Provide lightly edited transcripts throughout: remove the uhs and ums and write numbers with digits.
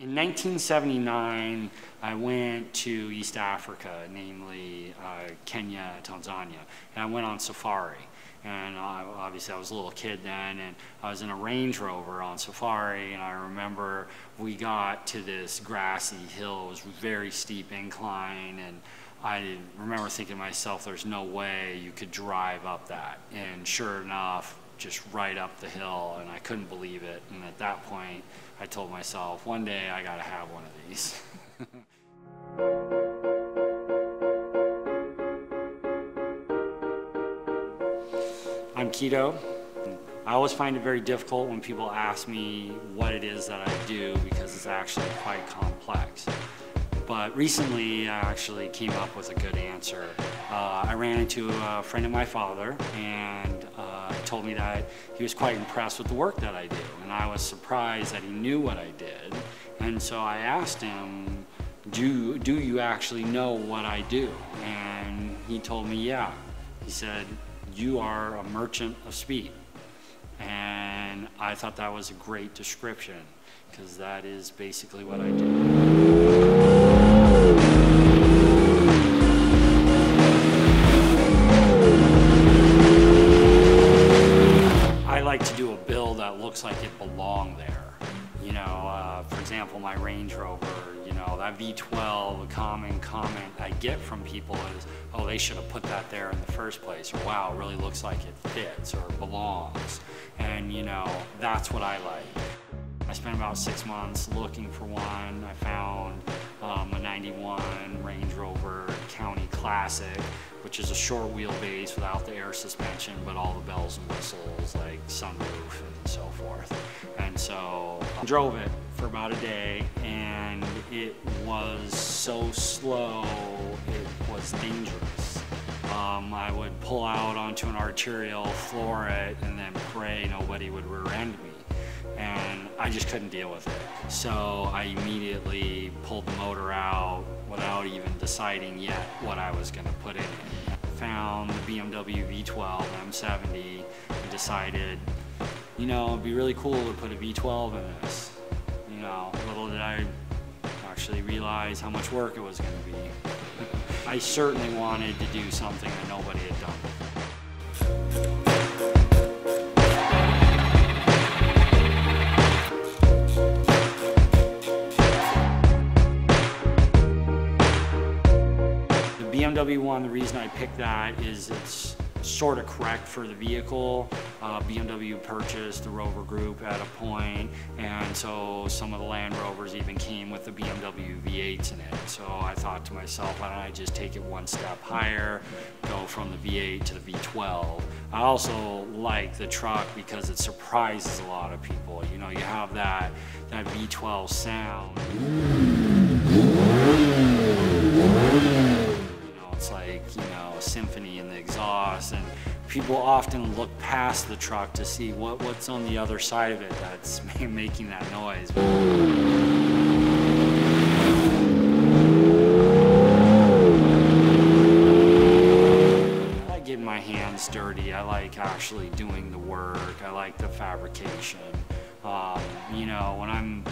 In 1979, I went to East Africa, namely Kenya, Tanzania, and I went on safari. And obviously I was a little kid then, and I was in a Range Rover on safari, and I remember we got to this grassy hill. It was a very steep incline, and I remember thinking to myself, there's no way you could drive up that. And sure enough, just right up the hill, and I couldn't believe it. And at that point, I told myself, one day I gotta have one of these. I'm Keto. I always find it very difficult when people ask me what it is that I do, because it's actually quite complex. But recently, I actually came up with a good answer. I ran into a friend of my father, and told me that he was quite impressed with the work that I do. And I was surprised that he knew what I did. And so I asked him, do you actually know what I do? And he told me, yeah. He said, you are a merchant of speed. And I thought that was a great description, because that is basically what I do. I like to do a build that looks like it belonged there. You know, for example, my Range Rover, you know, that V12, a common comment I get from people is, oh, they should have put that there in the first place, or wow, it really looks like it fits or belongs. And, you know, that's what I like. I spent about 6 months looking for one. I found a 91 Range Rover County Classic, which is a short wheelbase without the air suspension, but all the bells and whistles like sunroof and so forth. And so I drove it for about a day, and it was so slow, it was dangerous. I would pull out onto an arterial, floor it, and then pray nobody would rear-end me. And I just couldn't deal with it. So I immediately pulled the motor out without even deciding yet what I was gonna put in it. Found the BMW V12 M70 and decided, you know, it'd be really cool to put a V12 in this. You know, little did I actually realize how much work it was gonna be. I certainly wanted to do something that nobody had done before. BMW one, the reason I picked that is it's sort of correct for the vehicle. BMW purchased the Rover Group at a point, and so some of the Land Rovers even came with the BMW V8s in it. So I thought to myself, why don't I just take it one step higher, go from the V8 to the V12. I also like the truck because it surprises a lot of people. You know, you have that V12 sound. It's like, you know, a symphony in the exhaust, and people often look past the truck to see what's on the other side of it that's making that noise. I like getting my hands dirty. I like actually doing the work. I like the fabrication. You know, when I'm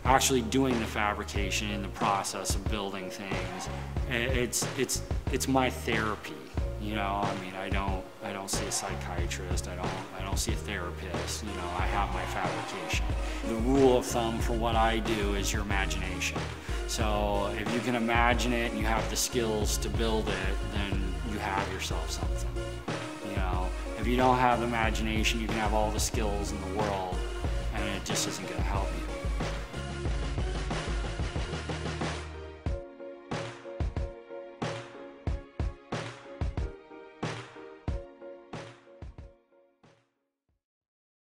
actually doing the fabrication in the process of building things, it's my therapy. You know, I mean, I don't see a psychiatrist. I don't see a therapist. You know, I have my fabrication. The rule of thumb for what I do is your imagination. So if you can imagine it and you have the skills to build it, then you have yourself something. You know, if you don't have the imagination, you can have all the skills in the world,